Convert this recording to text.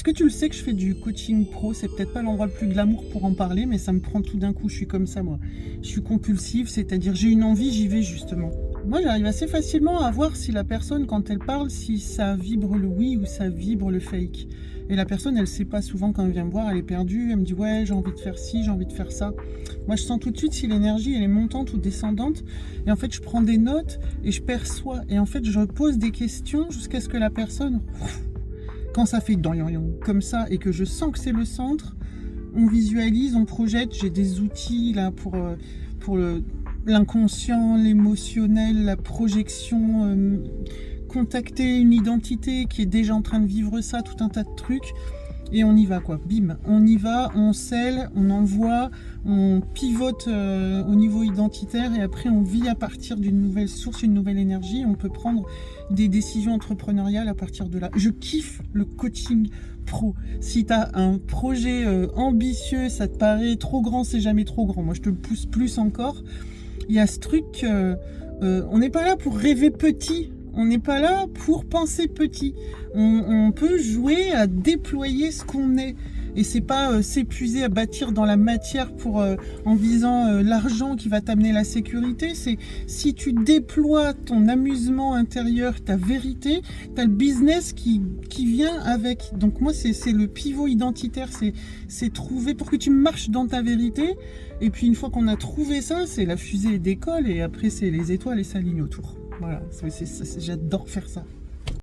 que tu le sais que je fais du coaching pro? C'est peut-être pas l'endroit le plus glamour pour en parler, mais ça me prend tout d'un coup. Je suis comme ça, moi. Je suis compulsive, c'est-à-dire j'ai une envie, j'y vais justement. Moi, j'arrive assez facilement à voir si la personne, quand elle parle, si ça vibre le oui ou ça vibre le fake. Et la personne, elle sait pas souvent quand elle vient me voir, elle est perdue, elle me dit ouais, j'ai envie de faire ci, j'ai envie de faire ça. Moi, je sens tout de suite si l'énergie, elle est montante ou descendante. Et en fait, je prends des notes et je perçois. Et en fait, je pose des questions jusqu'à ce que la personne, quand ça fait comme ça et que je sens que c'est le centre, on visualise, on projette. J'ai des outils là pour l'inconscient, l'émotionnel, la projection, contacter une identité qui est déjà en train de vivre ça, tout un tas de trucs. Et on y va quoi, bim, on y va, on scelle, on envoie, on pivote au niveau identitaire et après on vit à partir d'une nouvelle source, une nouvelle énergie. On peut prendre des décisions entrepreneuriales à partir de là. Je kiffe le coaching pro. Si tu as un projet ambitieux, ça te paraît trop grand, c'est jamais trop grand. Moi je te le pousse plus encore. Il y a ce truc, on n'est pas là pour rêver petit. On n'est pas là pour penser petit. On peut jouer à déployer ce qu'on est. Et c'est pas s'épuiser à bâtir dans la matière en visant l'argent qui va t'amener la sécurité. C'est si tu déploies ton amusement intérieur, ta vérité, t'as le business qui vient avec. Donc moi, c'est le pivot identitaire. C'est trouver pour que tu marches dans ta vérité. Et puis une fois qu'on a trouvé ça, c'est la fusée décolle et après c'est les étoiles et s'alignent autour. Voilà, j'adore faire ça.